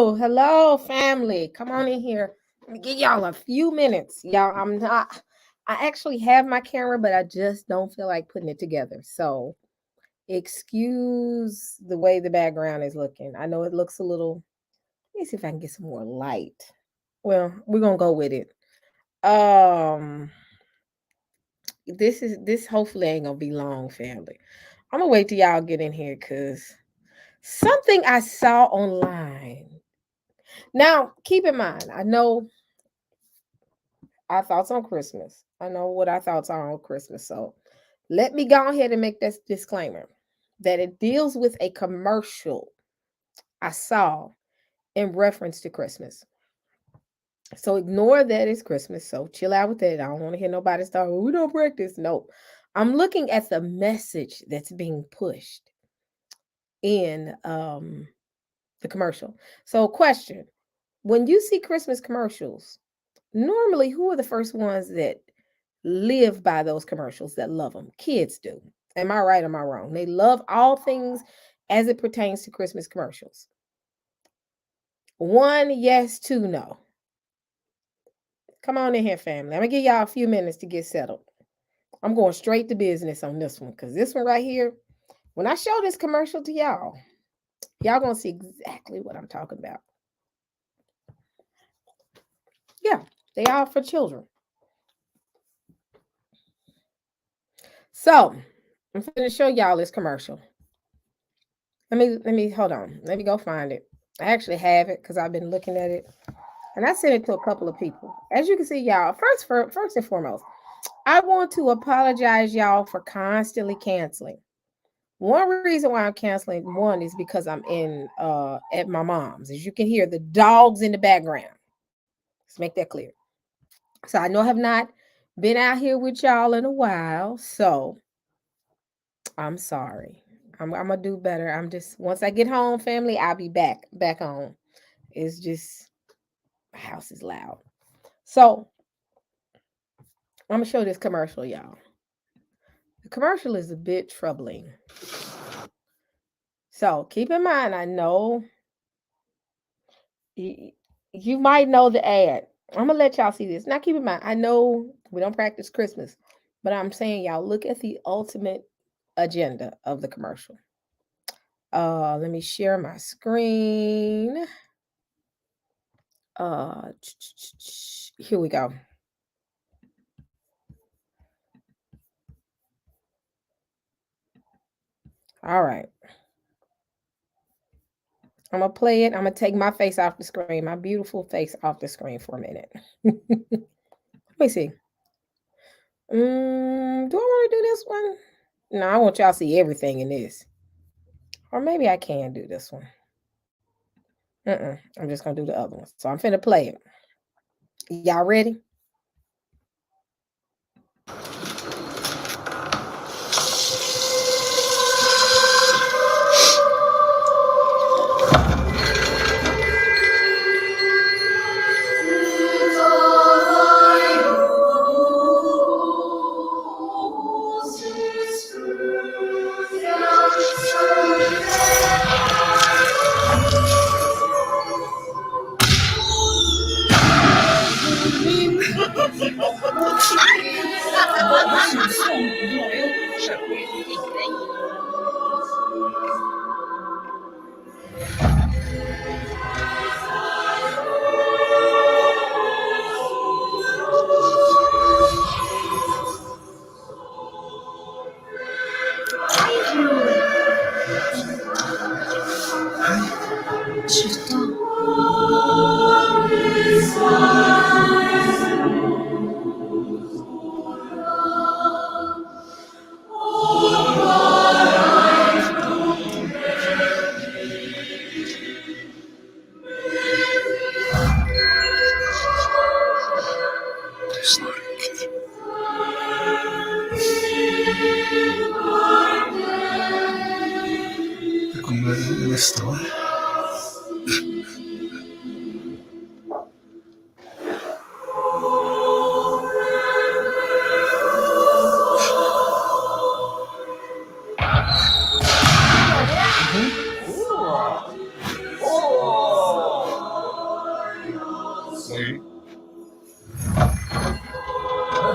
Hello, family. Come on in here. Let me give y'all a few minutes. Y'all, I actually have my camera, but I just don't feel like putting it together. So, excuse the way the background is looking. I know it looks a little, let me see if I can get some more light. Well, we're going to go with it. Um, this hopefully ain't going to be long, family. I'm going to wait till y'all get in here cuz something I saw online. Now, keep in mind, I know our thoughts on Christmas. I know what our thoughts are on Christmas. So let me go ahead and make this disclaimer that it deals with a commercial I saw in reference to Christmas. So ignore that it's Christmas. So chill out with that. I don't want to hear nobody start, well, we don't practice. No. I'm looking at the message that's being pushed in the commercial. So question, when you see Christmas commercials, normally who are the first ones that live by those commercials, that love them? Kids do. Am I right or am I wrong? They love all things as it pertains to Christmas commercials. One yes, two no. Come on in here, family. I'm gonna give y'all a few minutes to get settled. I'm going straight to business on this one because this one right here, when I show this commercial to y'all gonna see exactly what I'm talking about. Yeah, they are for children. So I'm gonna show y'all this commercial. Let me hold on. Let me go find it. I actually have it because I've been looking at it, and I sent it to a couple of people. As you can see, y'all. First and foremost, I want to apologize, y'all, for constantly canceling. One reason why I'm canceling one is because I'm in at my mom's. As you can hear, the dogs in the background. Let's make that clear. So I know I have not been out here with y'all in a while, so I'm sorry. I'm gonna do better. I'm just once I get home, family, I'll be back on. It's just my house is loud. So I'm gonna show this commercial, y'all. The commercial is a bit troubling. So keep in mind, I know you might know the ad. I'm gonna let y'all see this. Now keep in mind, I know we don't practice Christmas, but I'm saying y'all look at the ultimate agenda of the commercial. Let me share my screen. Here we go. All right. I'm gonna play it. I'm gonna take my face off the screen, my beautiful face off the screen for a minute. Let me see. Do I want to do this one? No, I want y'all to see everything in this. Or maybe I can do this one. I'm just gonna do the other one. So I'm finna play it. Y'all ready?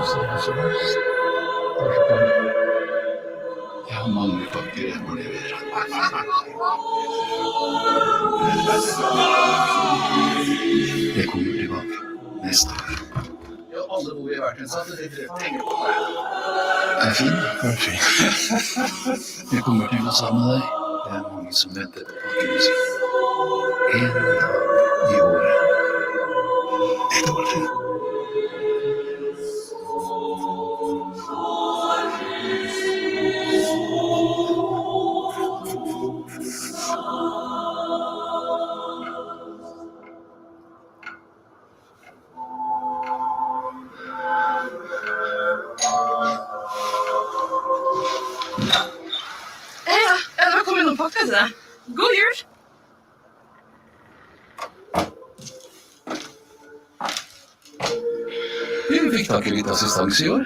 Jeg har mange pakker jeg må levere. Jeg kommer tilbake neste år. Ja, alle hvor vi har vært en satt, det tenker på meg. Det er fint. Det er fint. Jeg kommer til å savne deg. Det er mange som venter på pakkene sine. En dag i året. Et år til. Da kommer noen pakker til deg. God jul! Vi fikk tak i litt assistanse i år,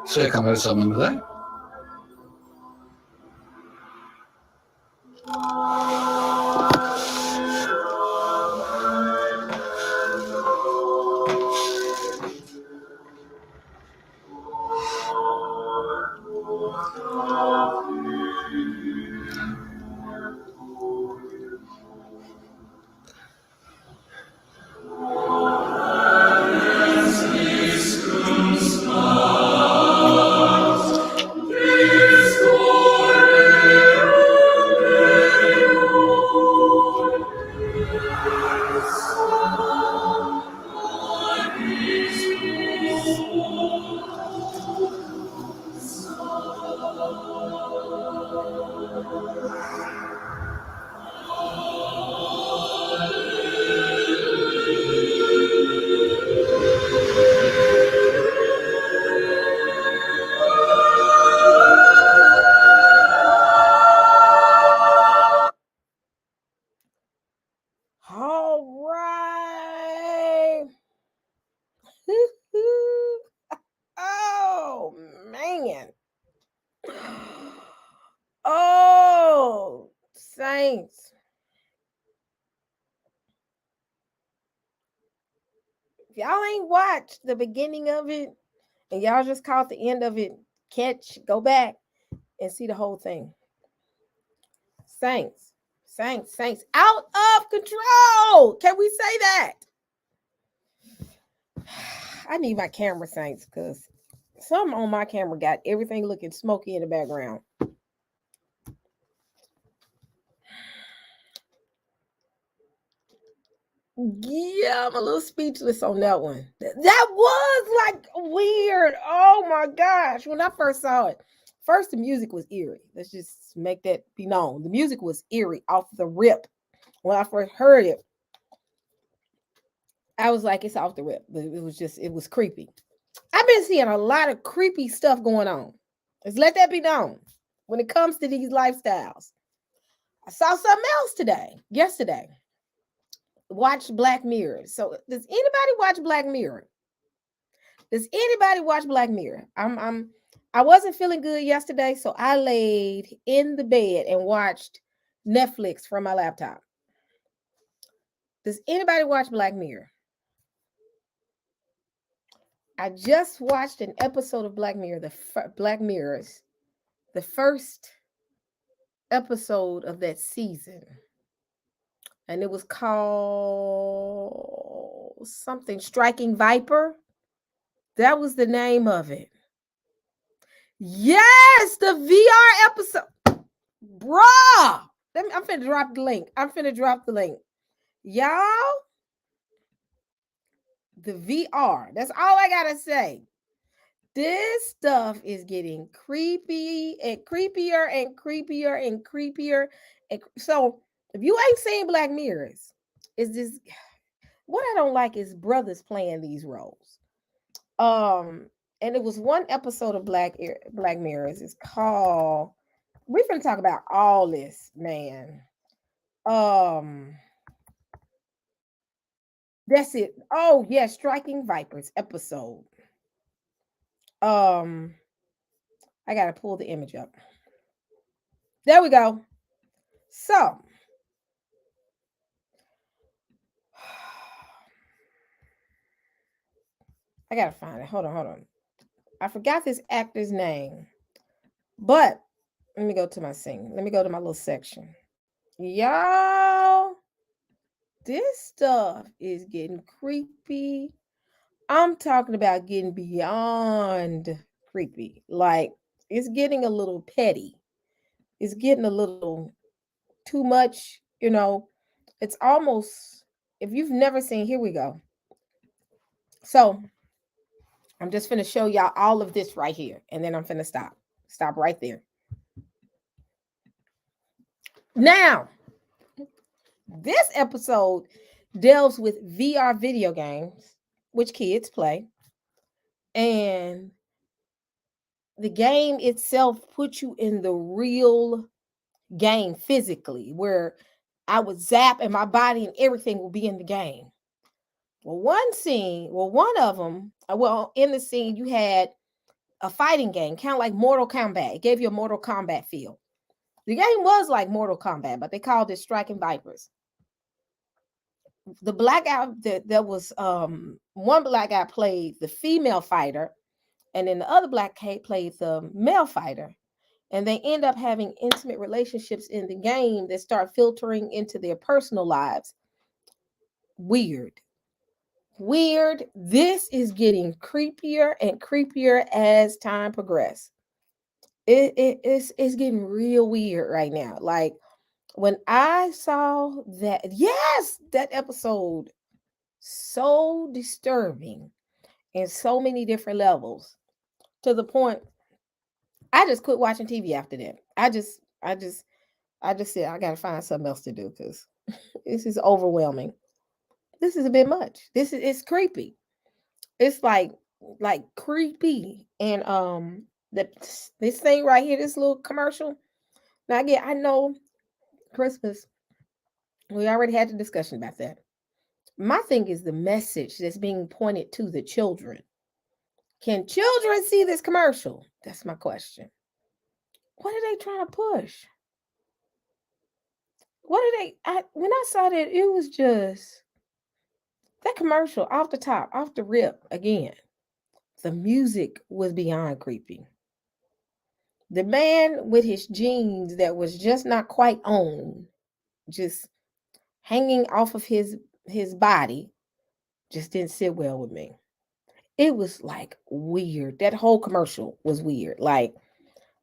så jeg kan være sammen med deg. All right. Oh, man. Oh, saints. If y'all ain't watched the beginning of it and y'all just caught the end of it, go back and see the whole thing. Saints, out of control. Can we say that? I need my camera, saints, because something on my camera got everything looking smoky in the background. Yeah, I'm a little speechless on that one. That was like weird. Oh my gosh. When I first saw it, first the music was eerie. Let's just make that be known. The music was eerie off the rip. When I first heard it, I was like, it's off the rip. But it was creepy. I've been seeing a lot of creepy stuff going on. Let's let that be known when it comes to these lifestyles. I saw something else yesterday. Watch Black Mirror. So does anybody watch Black Mirror? I wasn't feeling good yesterday, so I laid in the bed and watched Netflix from my laptop. Does anybody watch Black Mirror? I just watched an episode of Black Mirror, Black Mirrors, the first episode of that season. And it was called something Striking Viper. That was the name of it. Yes, the VR episode. Bruh. I'm finna drop the link. Y'all, the VR. That's all I gotta say. This stuff is getting creepy and creepier and creepier and creepier. And so if you ain't seen Black Mirrors, is this what I don't like is brothers playing these roles. And it was one episode of Black Mirrors. It's called. We're gonna talk about all this, man. That's it. Oh yeah, Striking Vipers episode. I gotta pull the image up. There we go. So I gotta find it. Hold on. I forgot this actor's name, but let me go to my scene. Let me go to my little section. Y'all, this stuff is getting creepy. I'm talking about getting beyond creepy. Like, it's getting a little petty. It's getting a little too much, you know. It's almost, if you've never seen, here we go. So, I'm just going to show y'all all of this right here, and then I'm going to stop. Stop right there. Now, this episode delves with VR video games, which kids play. And the game itself puts you in the real game physically, where I would zap and my body and everything will be in the game. Well, one of them, in the scene, you had a fighting game, kind of like Mortal Kombat. It gave you a Mortal Kombat feel. The game was like Mortal Kombat, but they called it Striking Vipers. The black guy, there was one black guy played the female fighter, and then the other black guy played the male fighter. And they end up having intimate relationships in the game that start filtering into their personal lives. Weird. This is getting creepier and creepier as time progresses. It's getting real weird right now. Like, when I saw that, yes, that episode, so disturbing in so many different levels, to the point I just quit watching TV after that. I just said I gotta find something else to do because this is overwhelming. This is a bit much. It's creepy. It's like creepy. And this thing right here, this little commercial. Now again, I know Christmas, we already had the discussion about that. My thing is the message that's being pointed to the children. Can children see this commercial? That's my question. What are they trying to push? When I saw that, it was just that commercial off the top, off the rip again. The music was beyond creepy. The man with his jeans that was just not quite on, just hanging off of his body, just didn't sit well with me. It was like weird. That whole commercial was weird. Like,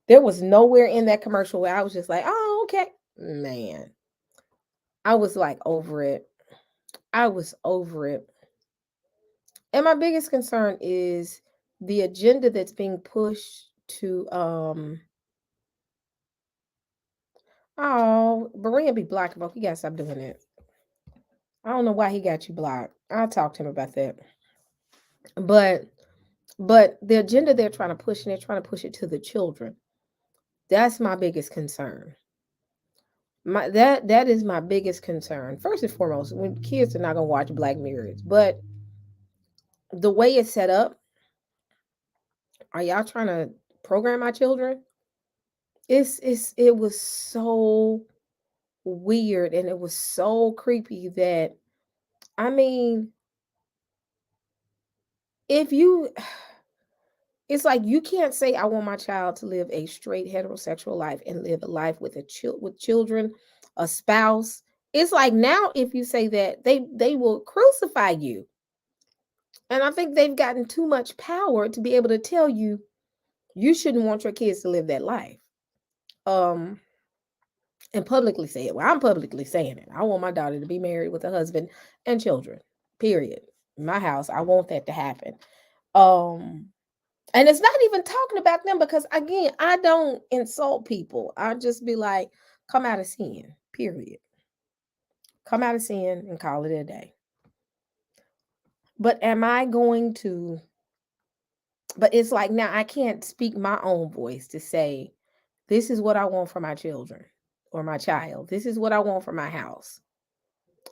there was nowhere in that commercial where I was just like, oh, okay. Man, I was like over it. I was over it. And my biggest concern is the agenda that's being pushed to Berea be blocked, folks. You gotta stop doing it. I don't know why he got you blocked. I'll talk to him about that. But the agenda they're trying to push, and they're trying to push it to the children. That's my biggest concern. That is my biggest concern. First and foremost, when kids are not gonna watch Black Mirrors, but the way it's set up, are y'all trying to program my children? It was so weird, and it was so creepy that, I mean, it's like you can't say I want my child to live a straight heterosexual life and live a life with with children, a spouse. It's like now if you say that, they will crucify you. And I think they've gotten too much power to be able to tell you you shouldn't want your kids to live that life. And publicly say it. Well, I'm publicly saying it. I want my daughter to be married with a husband and children. Period. In my house, I want that to happen. And it's not even talking about them, because again, I don't insult people. I just be like, come out of sin. Period. Come out of sin and call it a day. But am I going to? But it's like, now I can't speak my own voice to say, this is what I want for my children or my child. This is what I want for my house.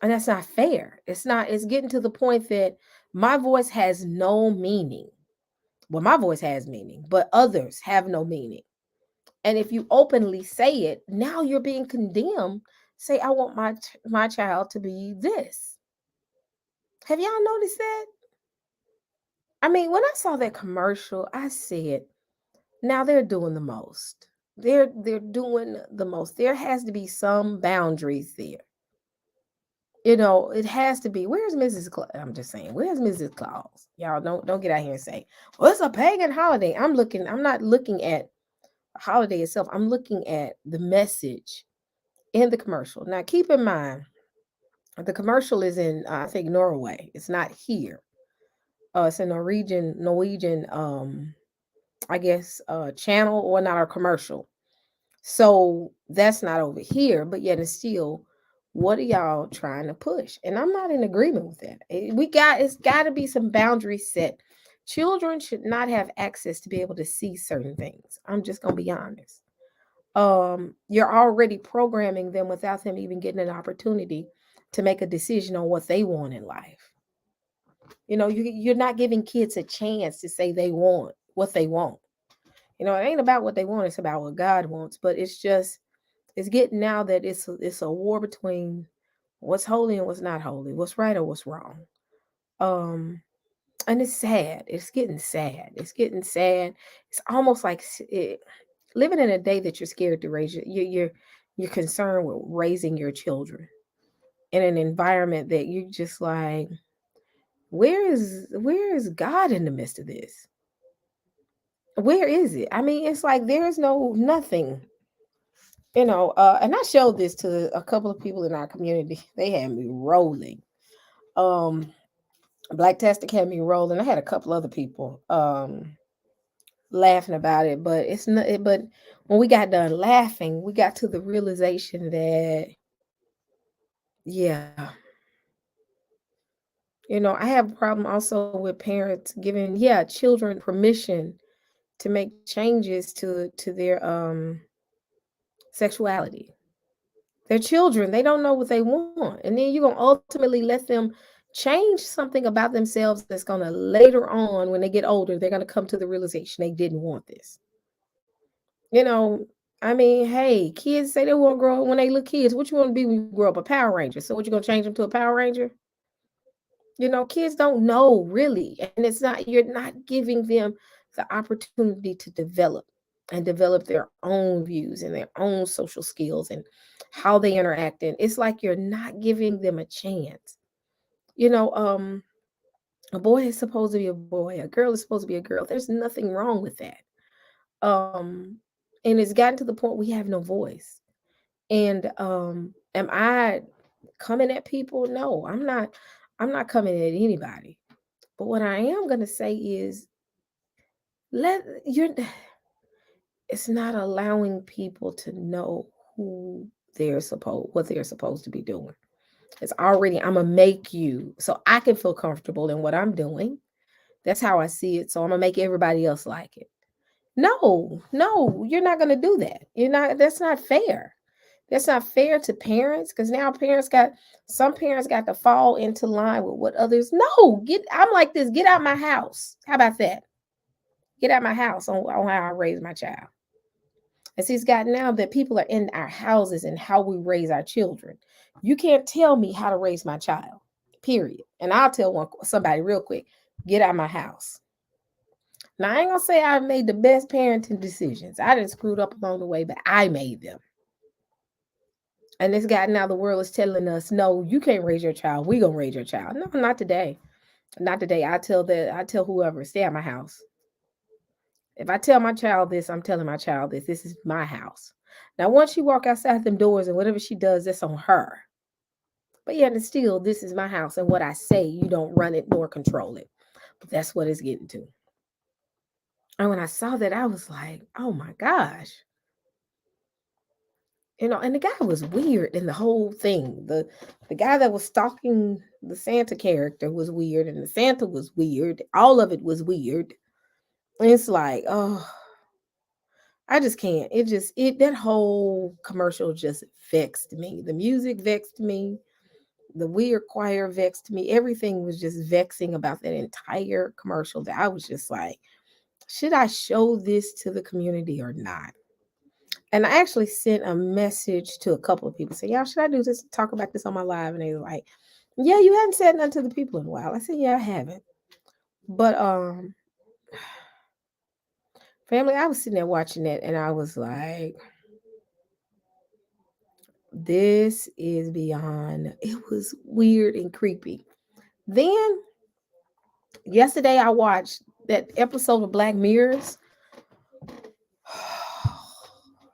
And that's not fair. It's getting to the point that my voice has no meaning. Well, my voice has meaning, but others have no meaning. And if you openly say it, now you're being condemned. Say, I want my child to be this. Have y'all noticed that? I mean, when I saw that commercial, I said, now they're doing the most. They're doing the most. There has to be some boundaries there. It has to be. Where's Mrs. Claus? I'm just saying, where's Mrs. Claus? Y'all don't get out here and say, well, it's a pagan holiday. I'm not looking at a holiday itself. I'm looking at the message in the commercial. Now keep in mind, the commercial is in I think Norway. It's not here. It's a Norwegian I guess channel or not a commercial. So that's not over here, but yet it's still, what are y'all trying to push? And I'm not in agreement with that. It's got to be some boundaries set. Children should not have access to be able to see certain things. I'm just gonna be honest. You're already programming them without them even getting an opportunity to make a decision on what they want in life. You're not giving kids a chance to say they want what they want. It ain't about what they want, it's about what God wants. But it's getting now that it's a war between what's holy and what's not holy, what's right or what's wrong. And it's sad. It's getting sad. It's getting sad. It's almost like living in a day that you're scared to raise you're concerned with raising your children in an environment that you just like, where is God in the midst of this? Where is it? I mean, it's like there is nothing. And I showed this to a couple of people in our community. They had me rolling. Blacktastic had me rolling. I had a couple other people laughing about it, but it's not. But when we got done laughing, we got to the realization that, yeah, I have a problem also with parents giving, children permission to make changes to their sexuality. They're children. They don't know what they want. And then you're going to ultimately let them change something about themselves that's going to later on, when they get older, they're going to come to the realization they didn't want this. You know, I mean, hey, kids say they want to grow up when they look kids. What you want to be when you grow up? A Power Ranger. So what you going to change them to a Power Ranger? Kids don't know really. And you're not giving them the opportunity to develop their own views and their own social skills and how they interact. And it's like you're not giving them a chance. You know, um, a boy is supposed to be a boy, a girl is supposed to be a girl. There's nothing wrong with that. Um, and it's gotten to the point we have no voice. And am I coming at people? No, I'm not. I'm not coming at anybody. But what I am gonna say is, let you're it's not allowing people to know who what they're supposed to be doing. It's already, I'm gonna make you so I can feel comfortable in what I'm doing. That's how I see it. So I'm gonna make everybody else like it. No, no, you're not gonna do that. That's not fair. That's not fair to parents, because now some parents got to fall into line with what others. No, I'm like this, get out my house. How about that? Get out my house on how I raise my child. And see, it's gotten now that people are in our houses and how we raise our children. You can't tell me how to raise my child, period. And I'll tell somebody real quick, get out of my house. Now, I ain't gonna say I made the best parenting decisions. I didn't screwed up along the way, but I made them. And this guy now, the world is telling us, no, you can't raise your child. We gonna raise your child. No, not today. Not today. I tell whoever, stay at my house. If I tell my child this, I'm telling my child this. This is my house. Now, once she walk outside them doors and whatever she does, that's on her. But yeah, and still, this is my house. And what I say, you don't run it nor control it. But that's what it's getting to. And when I saw that, I was like, oh my gosh. And the guy was weird in the whole thing. The guy that was stalking the Santa character was weird, and the Santa was weird. All of it was weird. And it's like, oh, I just can't. That whole commercial just vexed me. The music vexed me. The weird choir vexed me. Everything was just vexing about that entire commercial that I was just like, should I show this to the community or not? And I actually sent a message to a couple of people saying, y'all, should I do this, talk about this on my live? And they were like, yeah, you hadn't said nothing to the people in a while. I said, yeah, I haven't. But family, I was sitting there watching that and I was like, this is beyond. It was weird and creepy. Then yesterday I watched that episode of Black Mirrors.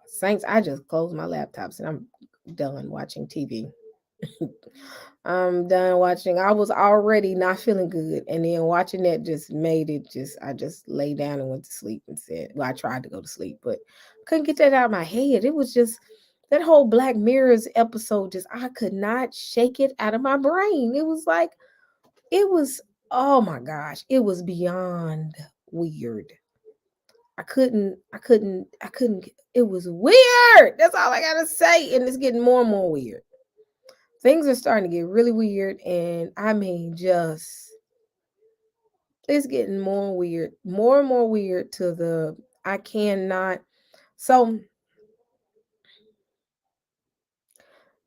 Saints, I just closed my laptops and I'm done watching TV. I'm done watching. I was already not feeling good, and then watching that just made it just. I just lay down and went to sleep and said, "Well, I tried to go to sleep, but couldn't get that out of my head." It was just that whole Black Mirrors episode. Just I could not shake it out of my brain. It was like it was. Oh my gosh! It was beyond weird. I couldn't. It was weird. That's all I gotta say, and it's getting more and more weird. Things are starting to get really weird, and I mean just it's getting more and more weird to the I cannot. So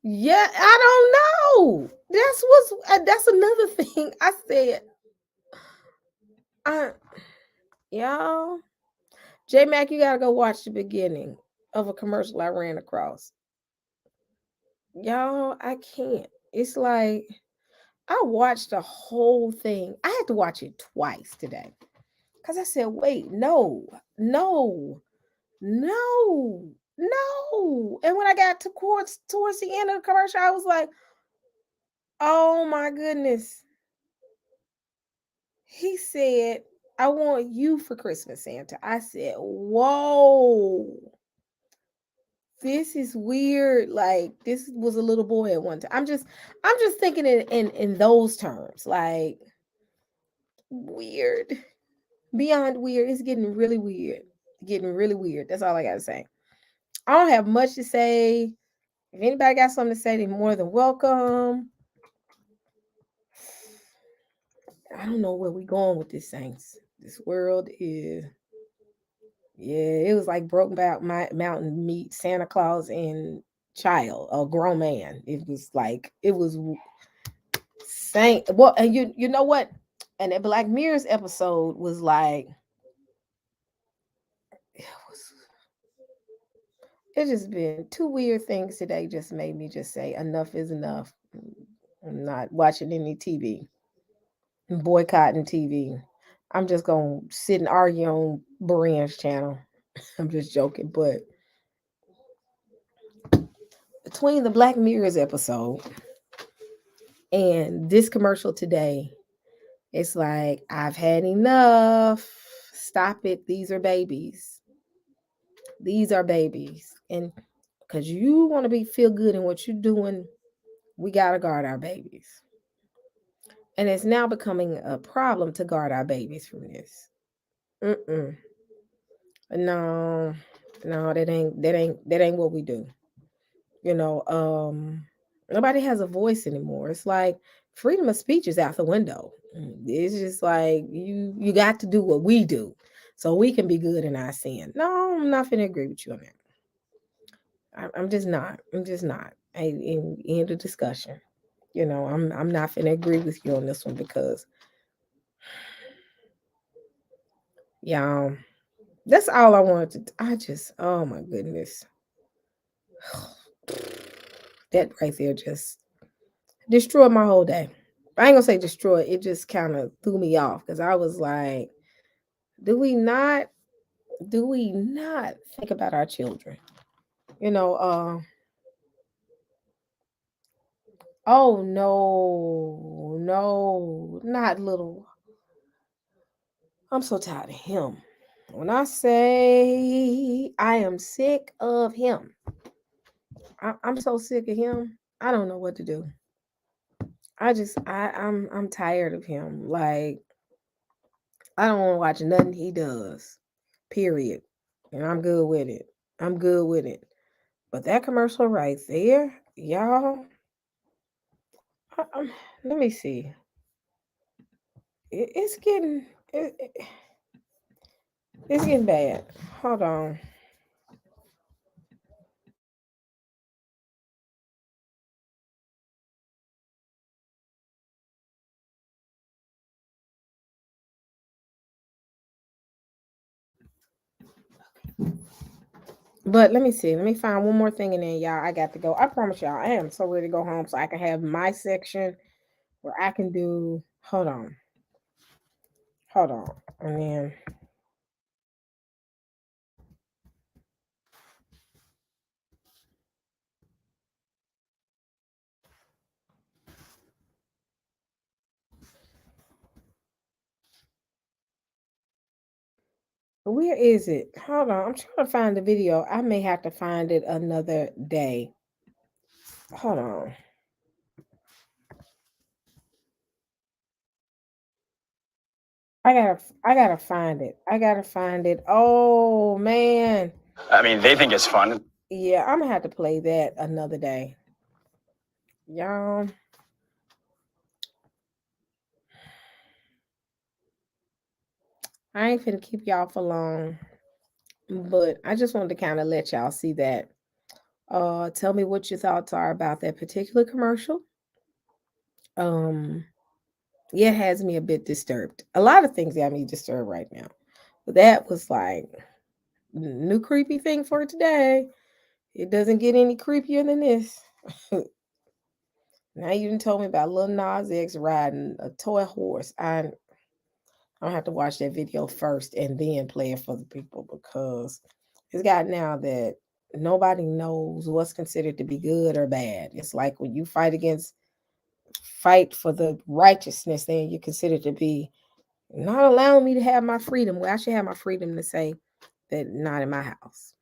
yeah, I don't know. That's another thing I said. I Y'all, J Mac, you gotta go watch the beginning of a commercial I ran across. Y'all, I can't. It's like I watched the whole thing. I had to watch it twice today. Because I said, wait, no, no, no, no. And when I got towards the end of the commercial, I was like, oh my goodness. He said, I want you for Christmas, Santa. I said, whoa. This is weird. Like this was a little boy at one time. I'm just thinking in those terms. Like weird. Beyond weird. It's getting really weird. Getting really weird. That's all I gotta say. I don't have much to say. If anybody got something to say, they're more than welcome. I don't know where we going with this, Saints. This world is, yeah, it was like broken back my mountain meet Santa Claus and child, a grown man. It was like it was Saint. Well, and you know what? And that Black Mirrors episode was like it was. It's just been two weird things today. Just made me just say enough is enough. I'm not watching any TV. Boycotting TV. I'm just gonna sit and argue on Brienne's channel. I'm just joking, but between the Black Mirrors episode and this commercial today, it's like I've had enough. Stop it. These are babies. These are babies, and because you want to be feel good in what you're doing, we gotta guard our babies, and it's now becoming a problem to guard our babies from this. Mm-mm. No, no, that ain't what we do. You know, nobody has a voice anymore. It's like freedom of speech is out the window. It's just like you got to do what we do so we can be good in our sin. No, I'm not gonna agree with you on that. I'm just not. I'm just not. End of discussion. You know, I'm not gonna agree with you on this one because yeah, that's all I wanted to. I just oh my goodness. That right there just destroyed my whole day. I ain't gonna say destroy. It just kind of threw me off because I was like, do we not? Do we not think about our children? You know. Oh no, no, not little. I'm so tired of him. When I say I am sick of him, I'm so sick of him. I don't know what to do. I'm tired of him. Like I don't want to watch nothing he does. Period. And I'm good with it. I'm good with it. But that commercial right there, y'all. Let me see. It's getting it's getting bad. Hold on. But let me see. Let me find one more thing and then y'all, I got to go. I promise y'all, I am so ready to go home so I can have my section where I can do. Hold on. Hold on. And then where is it? Hold on. I'm trying to find the video. I may have to find it another day. Hold on. I gotta find it. I gotta find it. Oh man. I mean, they think it's fun. Yeah, I'm gonna have to play that another day. Y'all. I ain't finna keep y'all for long. But I just wanted to kind of let y'all see that. Tell me what your thoughts are about that particular commercial. Um, yeah, it has me a bit disturbed. A lot of things got me disturbed right now. But that was like new creepy thing for today. It doesn't get any creepier than this. Now you done told me about Lil Nas X riding a toy horse. I'm gonna have to watch that video first and then play it for the people because it's got now that nobody knows what's considered to be good or bad. It's like when you fight for the righteousness, then you're considered to be not allowing me to have my freedom. Well, I should have my freedom to say that not in my house.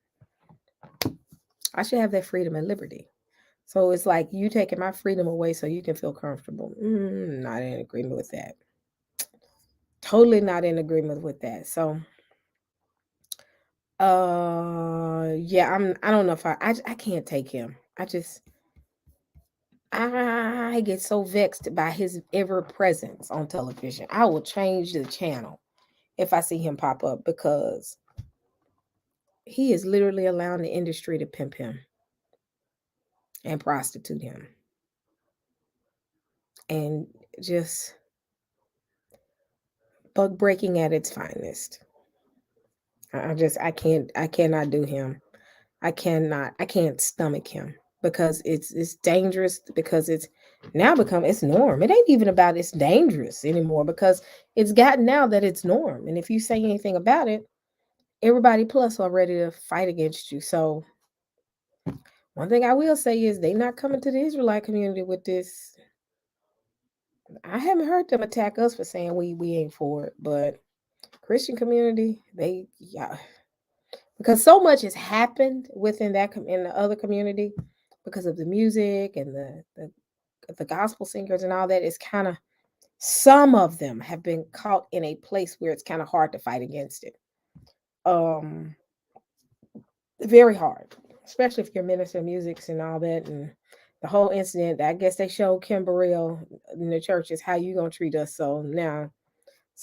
I should have that freedom and liberty. So it's like you taking my freedom away so you can feel comfortable. Not in agreement with that. Totally not in agreement with that. So yeah, I don't know if I can't take him. I get so vexed by his ever presence on television. I will change the channel if I see him pop up because he is literally allowing the industry to pimp him and prostitute him and just bug breaking at its finest. I cannot do him. I can't stomach him because it's dangerous because it's norm. It ain't even about it's dangerous anymore because it's gotten now that it's norm. And if you say anything about it, everybody plus are ready to fight against you. So one thing I will say is they not coming to the Israelite community with this. I haven't heard them attack us for saying we ain't for it, but Christian community, yeah, because so much has happened within in the other community because of the music and the gospel singers and all that. It's kind of some of them have been caught in a place where it's kind of hard to fight against it. Um, very hard, especially if you're minister music and all that. And the whole incident, I guess they showed Kim Burrell in the church is how you gonna treat us. So now,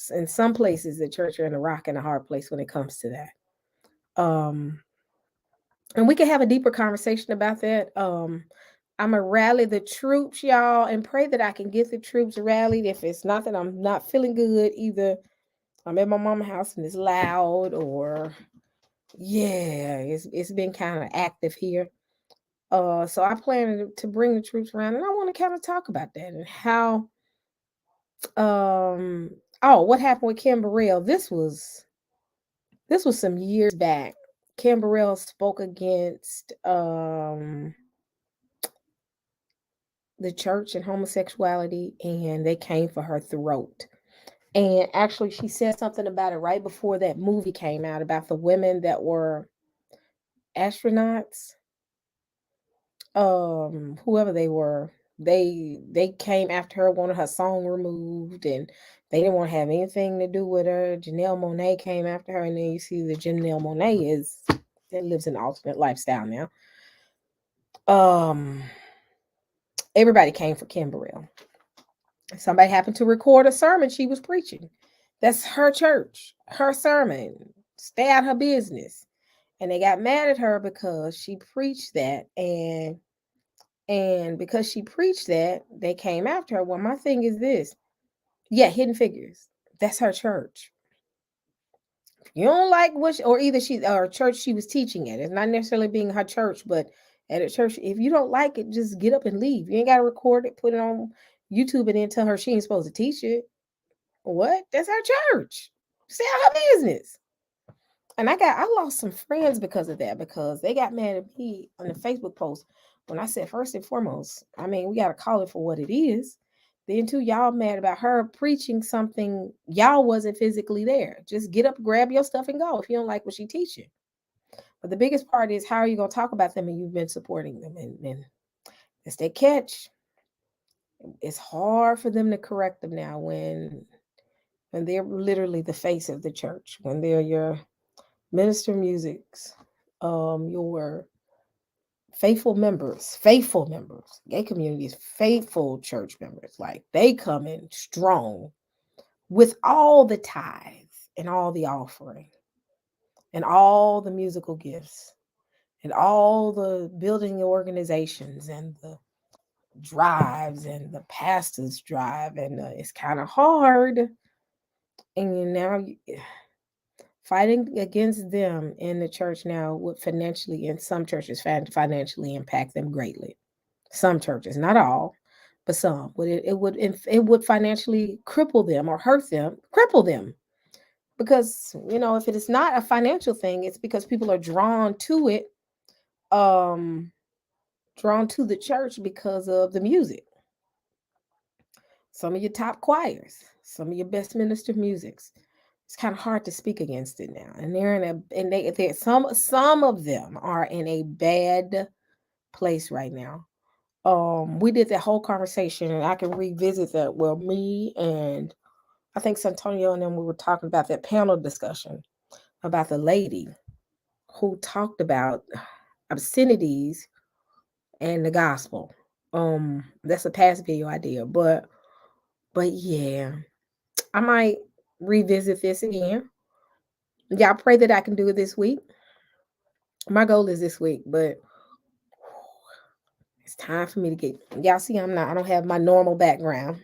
in some places, the church are in a rock and a hard place when it comes to that. And we can have a deeper conversation about that. I'm gonna rally the troops, y'all, and pray that I can get the troops rallied. If it's not that I'm not feeling good, either I'm at my mama's house and it's loud, or yeah, it's been kind of active here. So I plan to bring the troops around, and I want to kind of talk about that and how. Oh, what happened with Kim Burrell? This was some years back. Kim Burrell spoke against the church and homosexuality, and they came for her throat. And actually, she said something about it right before that movie came out about the women that were astronauts, whoever they were. They came after her, wanted her song removed, and they didn't want to have anything to do with her. Janelle Monáe came after her, and then you see that Janelle Monáe that lives an alternate lifestyle now. Everybody came for Kim Burrell. Somebody happened to record a sermon she was preaching. That's her church, her sermon. Stay out her business. And they got mad at her because she preached that, and because she preached that, they came after her. Well, my thing is this. Yeah, Hidden Figures. That's her church. You don't like what, or either she or church she was teaching at. It's not necessarily being her church, but at a church, if you don't like it, just get up and leave. You ain't got to record it, put it on YouTube, and then tell her she ain't supposed to teach it. What? That's our church. Stay out her business. And I lost some friends because of that, because they got mad at me on the Facebook post when I said, first and foremost, I mean, we got to call it for what it is. Then too, y'all mad about her preaching something y'all wasn't physically there. Just get up, grab your stuff, and go if you don't like what she teaching. But the biggest part is, how are you going to talk about them and you've been supporting them? And it's that catch. It's hard for them to correct them now when they're literally the face of the church, when they're your minister musics, your faithful members, gay communities, faithful church members. Like, they come in strong with all the tithes and all the offering and all the musical gifts and all the building organizations and the drives and the pastors drive. And it's kind of hard. And now fighting against them in the church now would financially, in some churches, financially impact them greatly. Some churches, not all, but some. It would financially cripple them or hurt them, cripple them. Because, if it is not a financial thing, it's because people are drawn to it, drawn to the church because of the music. Some of your top choirs, some of your best minister musics. It's kind of hard to speak against it now. And some of them are in a bad place right now. We did that whole conversation, and I can revisit that. Well, me and I think Santonio and then we were talking about that panel discussion about the lady who talked about obscenities and the gospel. That's a past video idea, but yeah, I might revisit this again. Y'all pray that I can do it this week. My goal is this week, but it's time for me to get. Y'all see, I don't have my normal background.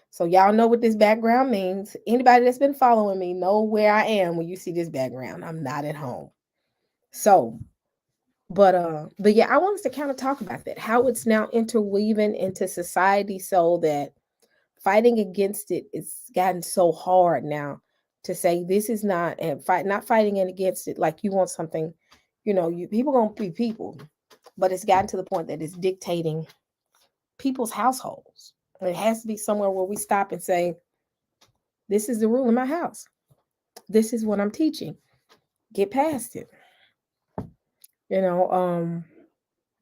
So y'all know what this background means. Anybody that's been following me know where I am when you see this background. I'm not at home. So, but yeah, I want us to kind of talk about that, how it's now interweaving into society, so that fighting against it, it's gotten so hard now to say this is not, and not fighting against it like you want something, people gonna be people, but it's gotten to the point that it's dictating people's households. It has to be somewhere where we stop and say, this is the rule in my house. This is what I'm teaching. Get past it.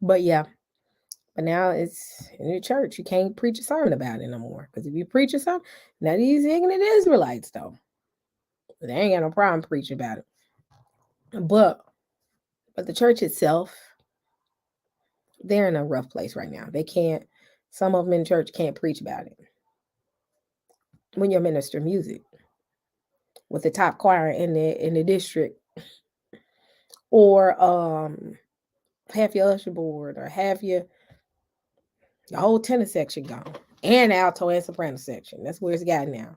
But yeah. But now it's in the church. You can't preach a sermon about it no more. Because if you preach a sermon, now these ignorant Israelites, though, they ain't got no problem preaching about it. But the church itself, they're in a rough place right now. They can't, some of them in church can't preach about it. When you minister music with the top choir in the district, or half your usher board, or half your whole tenor section gone, and alto and soprano section. That's where it's gotten now.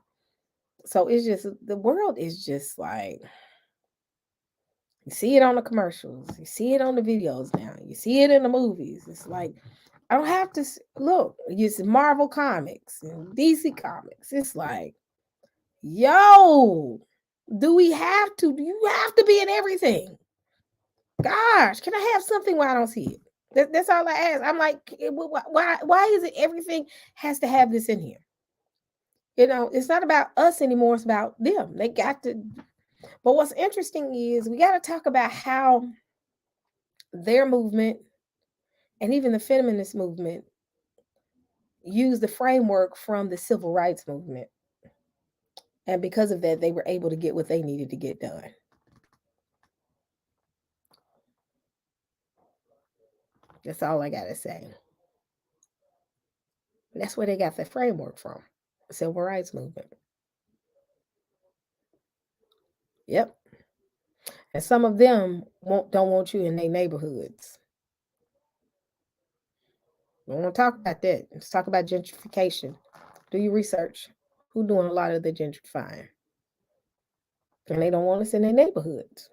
So it's just, the world is just like, you see it on the commercials, you see it on the videos now, you see it in the movies. It's like, I don't have to look. It's Marvel Comics and DC Comics. It's like, yo, do you have to be in everything? Gosh, can I have something where I don't see it? That's all I ask. I'm like, why is it everything has to have this in here? It's not about us anymore. It's about them. They got to. But what's interesting is we got to talk about how their movement and even the feminist movement use the framework from the civil rights movement. And because of that, they were able to get what they needed to get done. That's all I got to say. That's where they got the framework from, the civil rights movement. Yep. And some of them don't want you in their neighborhoods. We don't want to talk about that. Let's talk about gentrification. Do your research. Who's doing a lot of the gentrifying? and they don't want us in their neighborhoods.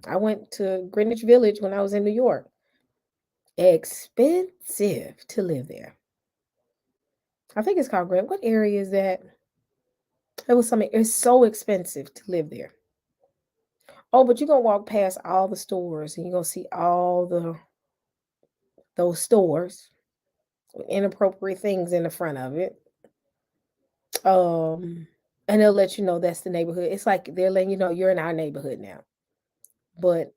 I went to Greenwich Village when I was in New York. Expensive to live there. I think it's called Greenwich. What area is that? It was something. It's so expensive to live there. Oh, but you're gonna walk past all the stores and you're gonna see all those stores with inappropriate things in the front of it. And they'll let you know that's the neighborhood. It's like they're letting you know you're in our neighborhood now. But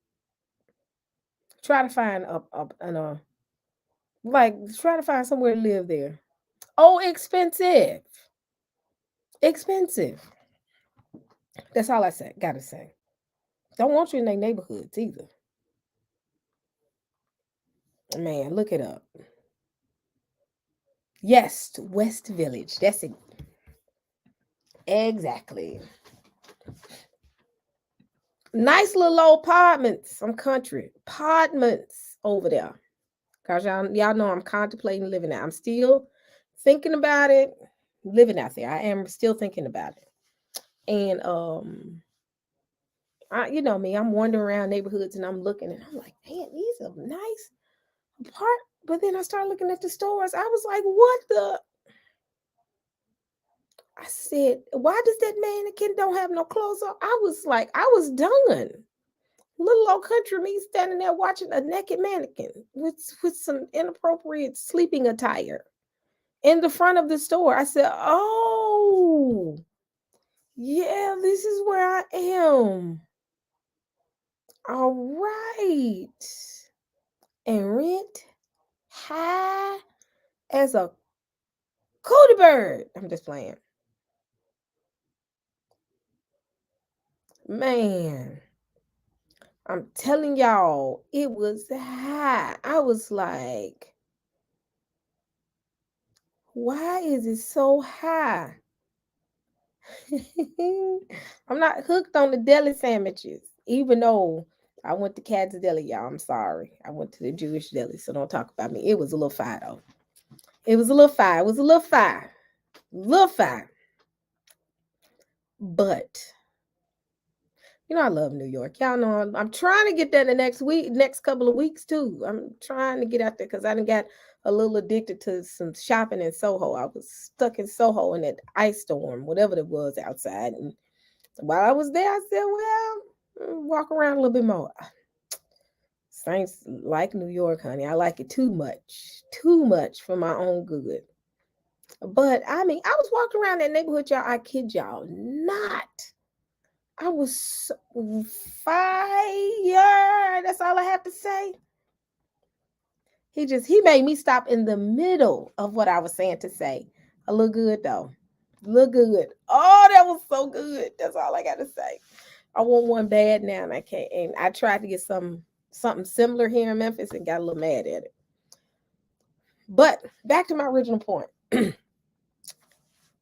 try to find try to find somewhere to live there. Oh, expensive. Expensive. That's all I gotta say. Don't want you in their neighborhoods either. Man, look it up. Yes, West Village. That's it. Exactly. Nice little old apartments. Some country apartments over there. Cause y'all know I'm contemplating living there. I'm still thinking about it. Living out there. I am still thinking about it. And you know me, I'm wandering around neighborhoods and I'm looking and I'm like, man, these are nice apart. But then I started looking at the stores. I was like, what the? I said, why does that mannequin don't have no clothes on? I was like, I was done. Little old country me standing there watching a naked mannequin with some inappropriate sleeping attire in the front of the store. I said, oh, yeah, this is where I am. All right. And rent high as a cootie bird. I'm just playing. Man, I'm telling y'all, it was high. I was like, why is it so high? I'm not hooked on the deli sandwiches, even though I went to Katz Deli, y'all. I'm sorry. I went to the Jewish deli, so don't talk about me. It was a little fire, though. It was a little fire. It was a little fire. Little fire. But you know, I love New York. Y'all know I'm trying to get there the next couple of weeks too. I'm trying to get out there because I done got a little addicted to some shopping in Soho. I was stuck in Soho in that ice storm, whatever it was outside. And while I was there, I said, well, walk around a little bit more. Saints like New York, honey. I like it too much for my own good. But I mean, I was walking around that neighborhood, y'all. I kid y'all not. I was fire. That's all I have to say. He made me stop in the middle of what I was saying to say. I look good though. Look good. Oh, that was so good. That's all I got to say. I want one bad now and I can't. And I tried to get something similar here in Memphis and got a little mad at it. But back to my original point.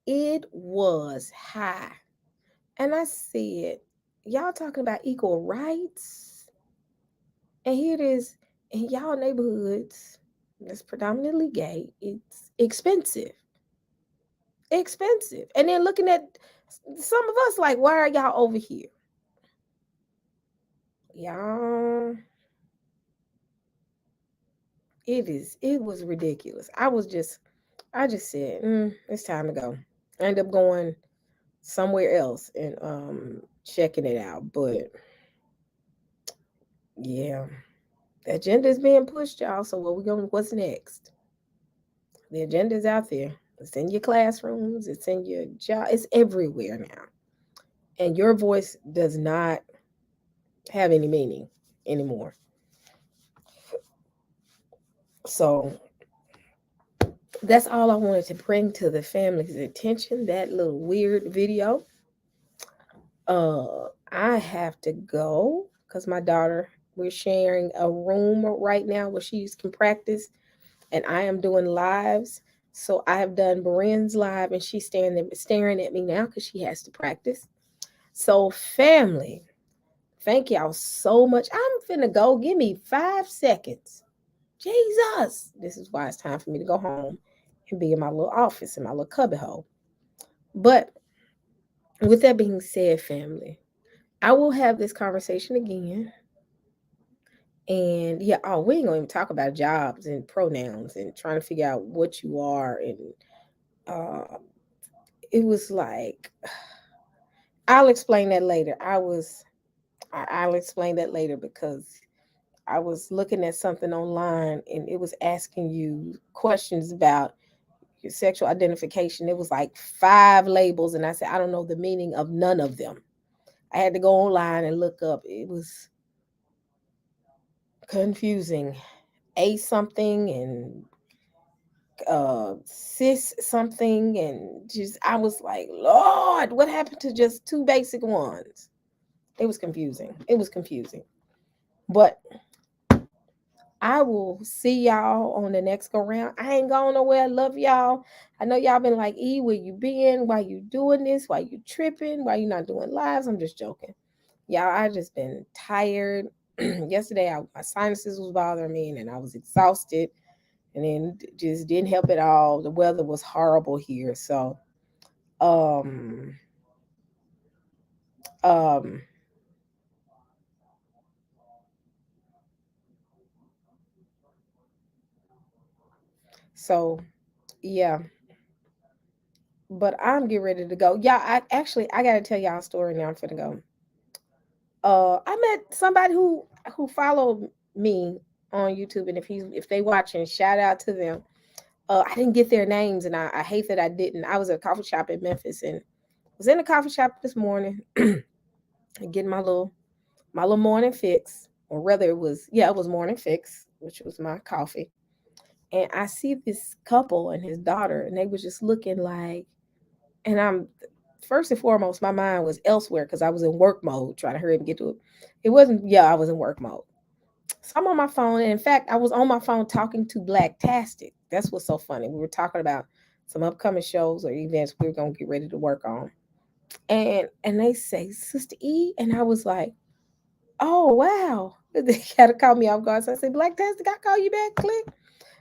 It was high. And I said, y'all talking about equal rights? And here it is in y'all neighborhoods that's predominantly gay. It's expensive. Expensive. And then looking at some of us like, why are y'all over here? Y'all, it was ridiculous. I just said, it's time to go. I ended up going somewhere else and checking it out. But yeah, the agenda is being pushed, y'all. So what's next? The agenda is out there. It's in your classrooms, it's in your job, it's everywhere now. And your voice does not have any meaning anymore. So that's all I wanted to bring to the family's attention, that little weird video. I have to go because my daughter, we're sharing a room right now where she can practice, and I am doing lives. So I have done Beren's live, and she's staring at me now because she has to practice. So family, thank y'all so much. I'm finna go. Give me 5 seconds. Jesus. This is why it's time for me to go home and be in my little office, in my little cubby hole. But with that being said, family, I will have this conversation again. And yeah, oh, we ain't gonna even talk about jobs and pronouns and trying to figure out what you are. And uh, it was like, I'll explain that later. I'll explain that later because I was looking at something online and it was asking you questions about your sexual identification. It was like 5 labels, and I said, I don't know the meaning of none of them. I had to go online and look up. It was confusing. A something and cis something, and just I was like, Lord, what happened to just 2 basic ones? It was confusing. It was confusing. But I will see y'all on the next go round. I ain't going nowhere. I love y'all. I know y'all been like, E, where you been? Why you doing this? Why you tripping? Why you not doing lives? I'm just joking. Y'all, I just been tired. Yesterday, my sinuses was bothering me, and then I was exhausted, and then just didn't help at all. The weather was horrible here, so um um so yeah. But I'm getting ready to go. Yeah, I gotta tell y'all a story now. I'm finna go. I met somebody who followed me on YouTube, and if they watching, shout out to them. I didn't get their names, and I hate that I didn't. I was at a coffee shop in Memphis, and was in the coffee shop this morning, getting my little morning fix, or rather, it was morning fix, which was my coffee. And I see this couple and his daughter, and they was just looking like, and I'm first and foremost, my mind was elsewhere because I was in work mode, trying to hurry up and get to it. It wasn't, yeah, I was in work mode. So I'm on my phone, and in fact, I was on my phone talking to Blacktastic. That's what's so funny. We were talking about some upcoming shows or events we were gonna get ready to work on. And they say, Sister E, and I was like, oh wow. They gotta call me off guard. So I said, Blacktastic, I call you back, click.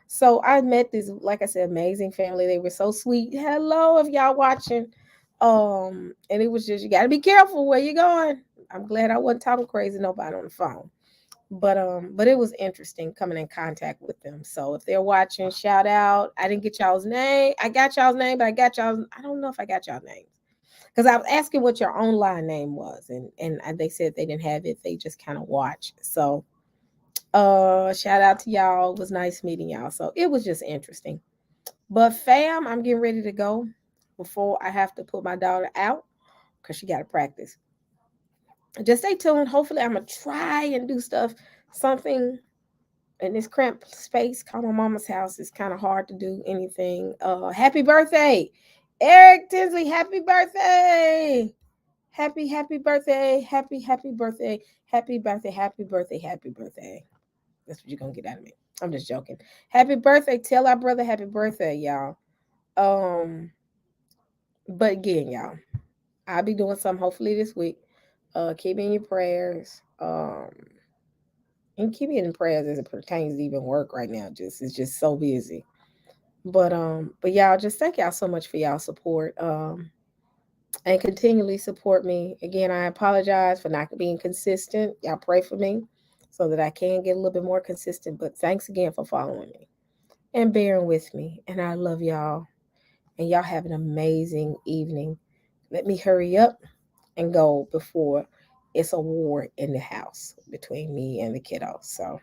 So I met this, like I said, amazing family. They were so sweet. Hello, if y'all watching. And it was just, you gotta be careful where you're going. I'm glad I wasn't talking crazy to nobody on the phone. But it was interesting coming in contact with them. So if they're watching, shout out. I didn't get y'all's name. I got y'all's name, but I don't know if I got y'all names. Because I was asking what your online name was, and they said they didn't have it. They just kind of watched. So shout out to y'all. It was nice meeting y'all. So it was just interesting. But fam, I'm getting ready to go before I have to put my daughter out because she got to practice. Just stay tuned. Hopefully, I'm gonna try and do something in this cramped space called my mama's house. It's kind of hard to do anything. Happy birthday, Eric Tinsley! Happy birthday! Happy birthday! Happy birthday! Happy birthday! Happy birthday! Happy birthday! That's what you're gonna get out of me. I'm just joking. Happy birthday! Tell our brother happy birthday, y'all. But again, y'all, I'll be doing something hopefully this week. Keep me in your prayers. And keep me in prayers as it pertains to even work right now. It's just so busy. But y'all, just thank y'all so much for y'all support. And continually support me. Again, I apologize for not being consistent. Y'all pray for me so that I can get a little bit more consistent. But thanks again for following me and bearing with me. And I love y'all. And y'all have an amazing evening. Let me hurry up and go before it's a war in the house between me and the kiddos. So